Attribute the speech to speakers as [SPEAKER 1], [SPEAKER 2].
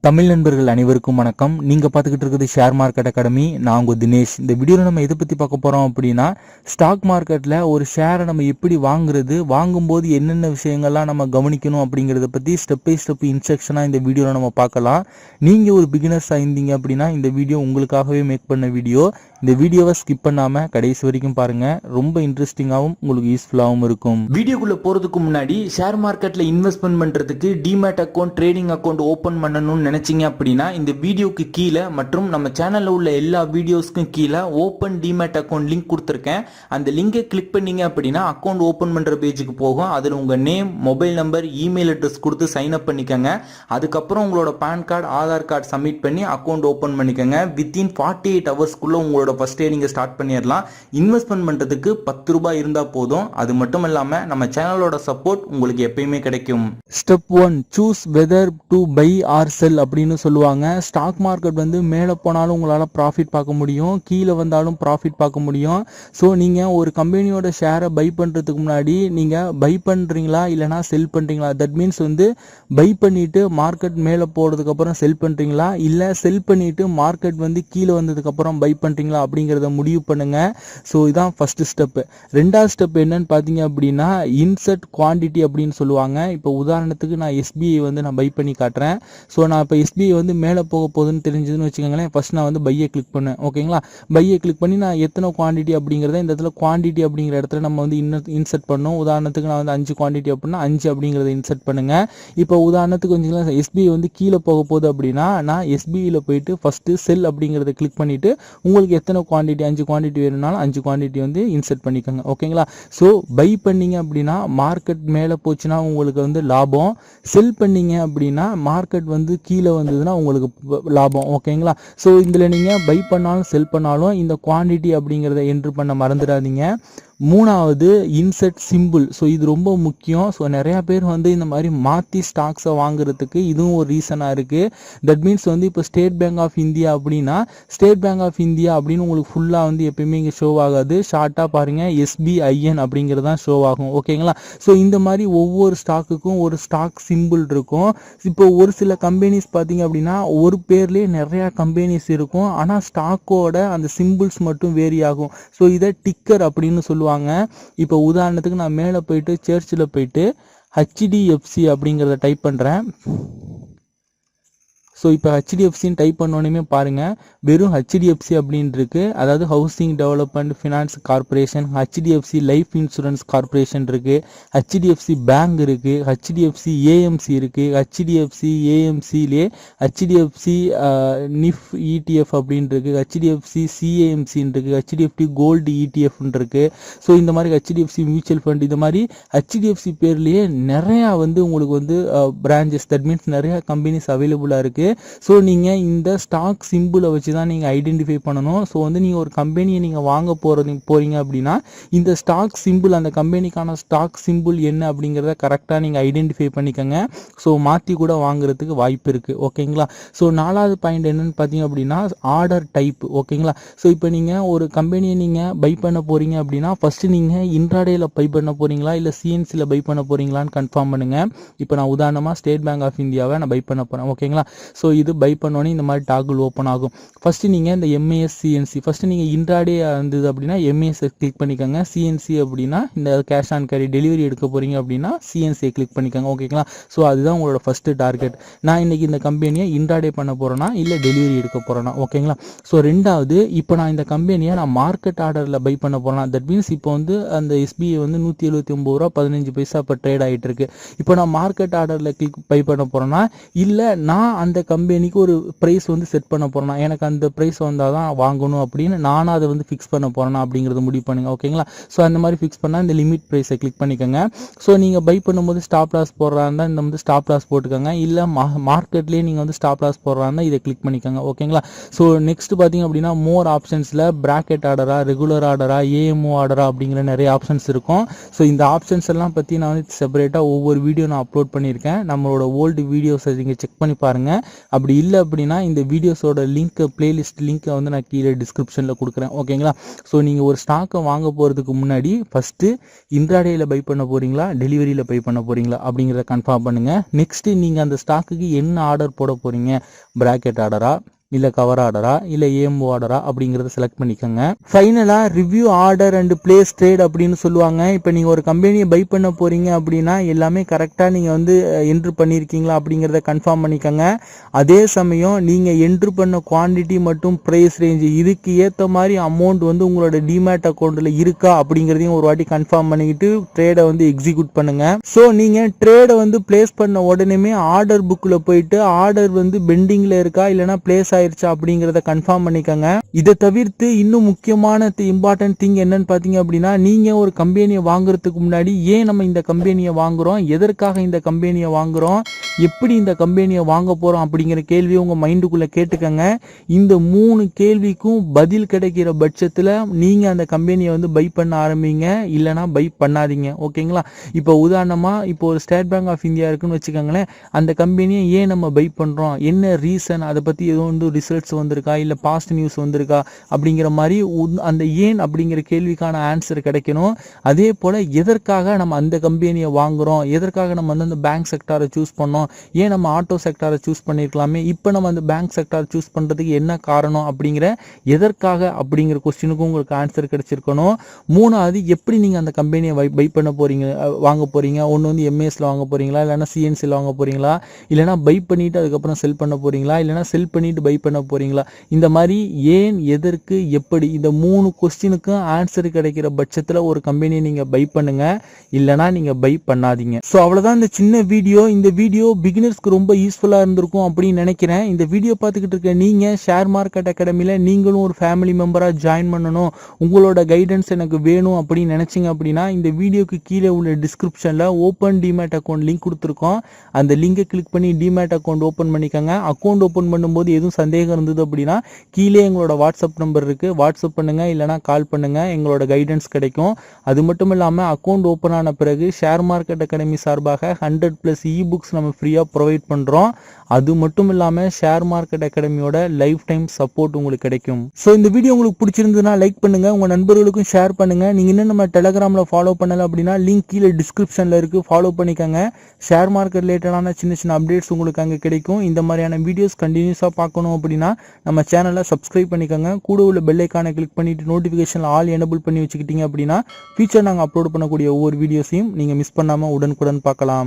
[SPEAKER 1] தமிழ் நண்பர்கள் அனைவருக்கும் வணக்கம். நீங்க பாத்துக்கிட்டு இருக்குது ஷேர் மார்க்கெட் அகாடமி. நான் உங்க தினேஷ். இந்த வீடியோல நம்ம எதை பத்தி பார்க்க போறோம் அப்படின்னா, ஸ்டாக் மார்க்கெட்ல ஒரு ஷேரை நம்ம எப்படி வாங்குறது, வாங்கும்போது என்னென்ன விஷயங்கள்லாம் நம்ம கவனிக்கணும் அப்படிங்கறத பத்தி ஸ்டெப் பை ஸ்டெப் இன்ஸ்ட்ரக்ஷனா இந்த வீடியோல நம்ம பார்க்கலாம். நீங்க ஒரு பிகினர்ஸா இருந்தீங்க அப்படின்னா இந்த வீடியோ உங்களுக்காகவே மேக் பண்ண வீடியோ. இந்த வீடியோவை ஸ்கிப் பண்ணாம கடைசி வரைக்கும் பாருங்க. ரொம்ப இன்ட்ரெஸ்டிங்காகவும் உங்களுக்கு யூஸ்ஃபுல்லாகவும் இருக்கும். வீடியோக்குள்ள போறதுக்கு முன்னாடி ஷேர் மார்க்கெட்ல இன்வெஸ்ட்மெண்ட் பண்றதுக்கு demat account, trading account open பண்ணணும்னு நினைச்சீங்க அப்படின்னா இந்த வீடியோக்கு கீழே மற்றும் நம்ம சேனல்ல உள்ள எல்லா வீடியோஸ்க்கும் கீழே ஓபன் டிமேட் அக்கௌண்ட் லிங்க் கொடுத்துருக்கேன். அந்த லிங்கை கிளிக் பண்ணீங்க அப்படின்னா அக்கௌண்ட் ஓபன் பண்ற பேஜுக்கு போகும். அதில் உங்க name, mobile number, email address கொடுத்து சைன் அப் பண்ணிக்கோங்க. அதுக்கப்புறம் உங்களோட PAN card, Aadhaar card submit பண்ணி அக்கௌண்ட் ஓபன் பண்ணிக்கோங்க. வித்தின் 48 ஹவர்ஸ்க்குள்ள உங்களோட ஃபர்ஸ்ட் டே நீங்க ஸ்டார்ட் பண்ணிடலாம். இன்வெஸ்ட்மெண்ட் பண்றதுக்கு 10 ரூபாய் இருந்தா போதும். அது மட்டும் இல்லாம நம்ம சேனலோட சப்போர்ட் உங்களுக்கு எப்பயுமே கிடைக்கும். Step 1, choose whether to buy or sell அப்படின்னு சொல்லுவாங்க. ஸ்டாக் மார்க்கெட் வந்து மேலே போனாலும் உங்களால் ப்ராஃபிட் பார்க்க முடியும், கீழே வந்தாலும் ப்ராஃபிட் பார்க்க முடியும். ஸோ நீங்கள் ஒரு கம்பெனியோட ஷேரை பை பண்ணுறதுக்கு முன்னாடி நீங்கள் பை பண்ணுறீங்களா இல்லைனா செல் பண்ணுறீங்களா, தட் மீன்ஸ் வந்து பை பண்ணிட்டு மார்க்கெட் மேலே போகிறதுக்கப்புறம் செல் பண்ணுறீங்களா, இல்லை செல் பண்ணிட்டு மார்க்கெட் வந்து கீழே வந்ததுக்கப்புறம் பை பண்ணுறீங்களா அப்படிங்கிறத முடிவு பண்ணுங்க. ஸோ இதான் ஃபர்ஸ்ட் ஸ்டெப். ரெண்டாவது ஸ்டெப் என்னன்னு பார்த்தீங்க அப்படின்னா இன்செர்ட் குவான்டிட்டி அப்படின்னு சொல்லுவாங்க. இப்போ உதாரணத்துக்கு நான் எஸ்பிஐ வந்து நான் பை பண்ணி காட்டுறேன். ஸோ நான் இப்போ எஸ்பிஐ வந்து மேலே போக போகுதுன்னு தெரிஞ்சதுன்னு வச்சுக்கோங்களேன். ஃபர்ஸ்ட் நான் வந்து பையை கிளிக் பண்ணேன். ஓகேங்களா, பையை கிளிக் பண்ணி நான் எத்தனை குவான்டிட்டி அப்படிங்கிறத இந்த இடத்துல குவான்டிட்டி அப்படிங்கிற இடத்துல நம்ம வந்து இன்செர்ட் பண்ணணும். உதாரணத்துக்கு நான் வந்து 5 குவான்டிட்டி அப்படின்னா 5 அப்படிங்கிறத இன்செர்ட் பண்ணுங்க. இப்போ உதாரணத்துக்கு கொஞ்சம் எஸ்பிஐ வந்து கீழே போக போகுது அப்படின்னா நான் எஸ்பிஐயில் போயிட்டு ஃபர்ஸ்ட் செல் அப்படிங்கிறத கிளிக் பண்ணிட்டு உங்களுக்கு எத்தனை குவான்டிட்டி 5 குவான்டிட்டி வேணும்னாலும் 5 குவான்டிட்டி வந்து இன்செர்ட் பண்ணிக்கோங்க. ஓகேங்களா, ஸோ பை பண்ணீங்க அப்படின்னா மார்க்கெட் மேலே போச்சுன்னா உங்களுக்கு வந்து லாபம், செல் பண்ணீங்க அப்படின்னா மார்க்கெட் வந்து கீழே வந்ததுன்னா உங்களுக்கு லாபம். ஓகேங்களா, ஸோ இதில் நீங்கள் பை பண்ணாலும் செல் பண்ணாலும் இந்த குவான்டிட்டி அப்படிங்கிறத என்ட்ரு பண்ண மறந்துடாதீங்க. மூணாவது இன்செர்ட் சிம்பிள். ஸோ இது ரொம்ப முக்கியம். ஸோ நிறையா பேர் வந்து இந்த மாதிரி மாற்றி ஸ்டாக்ஸை வாங்குறதுக்கு இதுவும் ஒரு ரீசனாக இருக்குது. தட் மீன்ஸ் வந்து இப்போ ஸ்டேட் பேங்க் ஆஃப் இந்தியா அப்படின்னா ஸ்டேட் பேங்க் ஆஃப் இந்தியா அப்படின்னு உங்களுக்கு ஃபுல்லாக வந்து எப்பயுமே இங்கே ஷோ ஆகாது. ஷார்ட்டாக பாருங்கள் SBIN அப்படிங்கிறது தான் ஷோ ஆகும். ஓகேங்களா, ஸோ இந்த மாதிரி ஒவ்வொரு ஸ்டாக்குக்கும் ஒரு ஸ்டாக் சிம்பிள் இருக்கும். இப்போ ஒரு சில கம்பெனிஸ் பார்த்தீங்க அப்படின்னா ஒரு பேர்லேயே நிறையா கம்பெனிஸ் இருக்கும், ஆனால் ஸ்டாக்கோட அந்த சிம்பிள்ஸ் மட்டும் வேரி ஆகும். ஸோ இதை டிக்கர் அப்படின்னு சொல்லுவாங்க. இப்போ உதாரணத்துக்கு நான் மேலே போயிட்டு சர்ச்சில் போயிட்டு HDFC அப்படிங்கிறத டைப் பண்ணுறேன். ஸோ இப்போ HDFCன்னு டைப் பண்ணோன்னே பாருங்கள் வெறும் HDFC அப்படின்னு இருக்கு. அதாவது housing development finance corporation, HDFC life insurance corporation இருக்கு, HDFC பேங்க் இருக்கு, HDFC AMC இருக்கு, HDFC AMCலே HDFC NIF ETF அப்படின்னு இருக்கு, HDFC CAMC இருக்கு, HDFC கோல்டு ETF இருக்கு. ஸோ இந்த மாதிரி HDFC மியூச்சுவல் ஃபண்ட், இந்த மாதிரி HDFC பேர்லேயே நிறையா வந்து உங்களுக்கு வந்து பிரான்ச்சஸ், தட் மீன்ஸ் நிறையா கம்பெனிஸ் அவைலபிளாக இருக்கு. ஸோ நீங்கள் இந்த ஸ்டாக் சிம்பிளை வச்சு தான் நீங்கள் ஐடென்டிஃபை பண்ணணும். ஸோ வந்து நீங்கள் ஒரு கம்பெனியை நீங்கள் வாங்க போகிறீங்க அப்படின்னா இந்த ஸ்டாக் சிம்பிள், அந்த கம்பெனிக்கான ஸ்டாக் சிம்பிள் என்ன அப்படிங்கிறத கரெக்டாக நீங்கள் ஐடென்டிஃபை பண்ணிக்கோங்க. ஸோ மாற்றி கூட வாங்குறதுக்கு வாய்ப்பு இருக்குது. ஓகேங்களா, ஸோ நாலாவது பாயிண்ட் என்னன்னு பார்த்தீங்க அப்படின்னா ஆர்டர் டைப். ஓகேங்களா, ஸோ இப்போ நீங்கள் ஒரு கம்பெனியை நீங்கள் பை பண்ண போகிறீங்க அப்படின்னா ஃபஸ்ட்டு நீங்கள் இன்ட்ராடேயில் பை பண்ண போகிறீங்களா இல்லை CNCயில் பை பண்ண போகிறீங்களான்னு கன்ஃபார்ம் பண்ணுங்கள். இப்போ நான் உதாரணமாக ஸ்டேட் பேங்க் ஆஃப் இந்தியாவை நான் பை பண்ண போகிறேன். ஓகேங்களா, ஸோ இது பை பண்ணோன்னே இந்த மாதிரி டாகுல் ஓப்பன் ஆகும். ஃபஸ்ட்டு நீங்கள் இந்த MAS CNC, ஃபஸ்ட்டு நீங்கள் இன்ட்ராடே இருந்தது அப்படின்னா MAS கிளிக் பண்ணிக்கோங்க. CNC அப்படின்னா இந்த கேஷ் ஆன் கேரி டெலிவரி எடுக்க போகிறீங்க அப்படின்னா CNC கிளிக் பண்ணிக்கோங்க. ஓகேங்களா, ஸோ அதுதான் உங்களோட ஃபஸ்ட்டு டார்கெட். நான் இன்றைக்கி இந்த கம்பெனியை இன்ட்ராடே பண்ண போகிறேன்னா இல்லை டெலிவரி எடுக்க போகிறேன்னா. ஓகேங்களா, ஸோ ரெண்டாவது இப்போ நான் இந்த கம்பெனியை நான் மார்க்கெட் ஆர்டரில் பை பண்ண போகிறேன். தட் மீன்ஸ் இப்போ வந்து அந்த SBI வந்து 179 ரூபா 15 பைசா இப்போ ட்ரேட் ஆகிட்டு இருக்கு. இப்போ நான் மார்க்கெட் ஆர்டரில் கிளிக் பை பண்ண போகிறேன்னா இல்லை நான் அந்த கம்பெனிக்கு ஒரு ப்ரைஸ் வந்து செட் பண்ண போறேன்னா எனக்கு அந்த ப்ரைஸ் வந்தால் தான் வாங்கணும் அப்படின்னு நானும் அதை வந்து ஃபிக்ஸ் பண்ண போறேன்னா அப்படிங்கிறத முடிவு பண்ணுங்க. ஓகேங்களா, ஸோ அந்த மாதிரி ஃபிக்ஸ் பண்ணால் இந்த லிமிட் ப்ரைஸை கிளிக் பண்ணிக்கோங்க. ஸோ நீங்கள் பை பண்ணும்போது ஸ்டாப் லாஸ் போடுறா இருந்தால் இந்த வந்து ஸ்டாப் லாஸ் போட்டுக்கோங்க. இல்லை மார்க்கெட்லேயே நீங்கள் வந்து ஸ்டாப் லாஸ் போடுறா இருந்தால் இதை கிளிக் பண்ணிக்கோங்க. ஓகேங்களா, ஸோ நெக்ஸ்ட் பார்த்தீங்க அப்படின்னா மோர் ஆப்ஷன்ஸில் பிராக்கெட் ஆர்டரா, ரெகுலர் ஆர்டரா, AMO ஆர்டரா அப்படிங்கிற நிறைய ஆப்ஷன்ஸ் இருக்கும். ஸோ இந்த ஆப்ஷன்ஸ் எல்லாம் பற்றி நான் வந்து செப்பரேட்டாக ஒவ்வொரு வீடியோ நான் அப்லோட் பண்ணியிருக்கேன். நம்மளோட ஓல்டு வீடியோஸை நீங்கள் செக் பண்ணி பாருங்கள். அப்படி இல்லை அப்படின்னா இந்த வீடியோஸோட லிங்க் பிளேலிஸ்ட் லிங்க்கை வந்து நான் கீழே டிஸ்கிரிப்ஷனில் கொடுக்குறேன். ஓகேங்களா? ஸோ நீங்கள் ஒரு ஸ்டாக்கை வாங்க போகிறதுக்கு முன்னாடி ஃபஸ்ட்டு இன்ட்ராடேயில் பை பண்ண போகிறீங்களா, டெலிவரியில் பை பண்ண போகிறீங்களா அப்படிங்கிறத கன்ஃபார்ம் பண்ணுங்கள். நெக்ஸ்ட்டு நீங்கள் அந்த ஸ்டாக்குக்கு என்ன ஆர்டர் போட போகிறீங்க, பிராக்கெட் ஆர்டரா இல்லை கவர் ஆர்டரா இல்லை ஏஎம்ஓ ஆர்டரா அப்படிங்கிறத செலக்ட் பண்ணிக்கோங்க. ஃபைனலாக review order and place trade அப்படின்னு சொல்லுவாங்க. இப்போ நீங்கள் ஒரு கம்பெனியை பை பண்ண போகிறீங்க அப்படின்னா எல்லாமே கரெக்டாக நீங்கள் வந்து என்ட்ரு பண்ணியிருக்கீங்களா அப்படிங்கிறத கன்ஃபார்ம் பண்ணிக்கோங்க. அதே சமயம் நீங்கள் என்ட்ரு பண்ண குவான்டிட்டி மற்றும் ப்ரைஸ் ரேஞ்சு இதுக்கு ஏற்ற மாதிரி அமௌண்ட் வந்து உங்களோட டிமேட் அக்கௌண்ட்டில் இருக்கா அப்படிங்கிறதையும் ஒரு வாட்டி கன்ஃபார்ம் பண்ணிக்கிட்டு ட்ரேடை வந்து எக்ஸிக்யூட் பண்ணுங்கள். ஸோ நீங்கள் ட்ரேடை வந்து பிளேஸ் பண்ண உடனே ஆர்டர் புக்கில் போயிட்டு ஆர்டர் வந்து பெண்டிங்கில் இருக்கா இல்லைனா பிளேஸ் ஆயிருச்சா அப்படிங்கறத கன்ஃபார்ம் பண்ணிக்கங்க. இதை தவிர்த்து இன்னும் முக்கியமான இம்பார்ட்டன்ட் திங் என்னன்னு பாத்தீங்க அப்படின்னா, நீங்க ஒரு கம்பெனியை வாங்குறதுக்கு முன்னாடி ஏன் நம்ம இந்த கம்பெனியை வாங்குறோம், எதற்காக இந்த கம்பெனியை வாங்குறோம், எப்படி இந்த கம்பெனியை வாங்க போறோம் அப்படிங்கிற கேள்வியை உங்க மைண்டுக்குள்ள கேட்டுக்கங்க. இந்த 3 கேள்விக்கும் பதில் கிடைக்கிற பட்சத்துல நீங்க அந்த கம்பெனியை வந்து பை பண்ண ஆரம்பிங்க, இல்லைனா பை பண்ணாதீங்க. ஓகேங்களா? இப்போ உதாரணமா இப்போ ஒரு ஸ்டேட் பேங்க் ஆஃப் இந்தியா இருக்குன்னு வச்சுக்கோங்களேன். அந்த கம்பெனியை ஏன் நம்ம பை பண்றோம், என்ன ரீசன், அதை பத்தி எதுவும் வந்து ரிசல்ட்ஸ் வந்திருக்கா இல்லை பாஸ்ட் நியூஸ் வந்திருக்கா அப்படிங்கிற மாதிரி அந்த ஏன் அப்படிங்கிற கேள்விக்கான ஆன்சர் கிடைக்கணும். அதே போல் எதற்காக நம்ம அந்த கம்பெனியை வாங்குறோம், எதற்காக நம்ம வந்து அந்த பேங்க் செக்டாரை சூஸ் பண்ணோம், ஏன் நம்ம ஆட்டோ செக்டாரை சூஸ் பண்ணியிருக்கலாமே, இப்போ நம்ம அந்த பேங்க் செக்டார் சூஸ் பண்ணுறதுக்கு என்ன காரணம் அப்படிங்கிற எதற்காக அப்படிங்கிற கொஸ்டினுக்கும் உங்களுக்கு ஆன்சர் கிடைச்சிருக்கணும். 3வது எப்படி நீங்கள் அந்த கம்பெனியை பை பண்ண போகிறீங்க, வாங்க போகிறீங்க. ஒன்று வந்து எம்ஏஎஸில் வாங்க போகிறீங்களா, இல்லைனா சிஎன்சியில் வாங்க போகிறீங்களா, இல்லைனா பை பண்ணிவிட்டு அதுக்கப்புறம் செல் பண்ண போகிறீங்களா, இல்லைனா செல் பண்ணிவிட்டு பை பண்ண போறீங்களா. இந்த மாதிரி ஏன், எதற்கு, எப்படி இந்த 3 கொஸ்டினுக்கும் ஆன்சர் கிடைக்கிற பட்சத்தில் ஒரு கம்பெனியை நீங்க பை பண்ணுங்க, இல்லைனா நீங்க பை பண்ணாதீங்க. ஸோ அவ்வளோதான் இந்த சின்ன வீடியோ. இந்த வீடியோ பிகினர்ஸ்க்கு ரொம்ப யூஸ்ஃபுல்லாக இருந்திருக்கும் அப்படின்னு நினைக்கிறேன். இந்த வீடியோ பார்த்துக்கிட்டு இருக்க நீங்க ஷேர் மார்க்கெட் அகாடமியில் நீங்களும் ஒரு ஃபேமிலி மெம்பராக ஜாயின் பண்ணணும், உங்களோட கைடன்ஸ் எனக்கு வேணும் அப்படின்னு நினைச்சிங்க அப்படின்னா இந்த வீடியோக்கு கீழே உள்ள டிஸ்கிரிப்ஷனில் ஓப்பன் டிமேட் அக்கௌண்ட் லிங்க் கொடுத்துருக்கோம். அந்த லிங்கை கிளிக் பண்ணி டிமேட் அக்கௌண்ட் ஓப்பன் பண்ணிக்கோங்க. அக்கௌண்ட் ஓப்பன் பண்ணும்போது எதுவும் சந்தேகம் இருந்தது அப்படின்னா கீழே எங்களோட வாட்ஸ்அப் நம்பர் இருக்கு, வாட்ஸ்அப் பண்ணுங்க, இல்லைனா கால் பண்ணுங்க, எங்களோட கைடன்ஸ் கிடைக்கும். அது மட்டும் இல்லாமல் அக்கௌண்ட் ஓப்பன் ஆன பிறகு ஷேர் மார்க்கெட் அகாடமி சார்பாக 100+ இ-புக்ஸ் நம்ம ஃப்ரீயாக ப்ரொவைட் பண்ணுறோம். அது மட்டும் இல்லாமல் ஷேர் மார்க்கெட் அகாடமியோட லைஃப் டைம் சப்போர்ட் உங்களுக்கு கிடைக்கும். ஸோ இந்த வீடியோ உங்களுக்கு பிடிச்சிருந்ததுன்னா லைக் பண்ணுங்க, உங்க நண்பர்களுக்கும் ஷேர் பண்ணுங்க. நீங்க இன்னும் நம்ம டெலகிராமில் ஃபாலோ பண்ணல அப்படின்னா லிங்க் கீழே டிஸ்கிரிப்ஷனில் இருக்கு, ஃபாலோ பண்ணிக்கோங்க. ஷேர் மார்க்கெட் ரிலேட்டடான சின்ன சின்ன அப்டேட்ஸ் உங்களுக்கு அங்கே கிடைக்கும். இந்த மாதிரியான வீடியோஸ் கண்டினியூஸாக பார்க்கணும் அப்படின்னா நம்ம சேனலை சப்ஸ்கிரைப் பண்ணிக்கோங்க. கூட உள்ள பெல் ஐக்கானை கிளிக் பண்ணிட்டு நோட்டிஃபிகேஷன் ஆல் எனேபிள் பண்ணி வச்சுக்கிட்டீங்க அப்படின்னா ஃபியூச்சர் நாங்கள் அப்லோட் பண்ணக்கூடிய ஒவ்வொரு வீடியோஸையும் நீங்கள் மிஸ் பண்ணாமல் உடனுக்குடன் பார்க்கலாம்.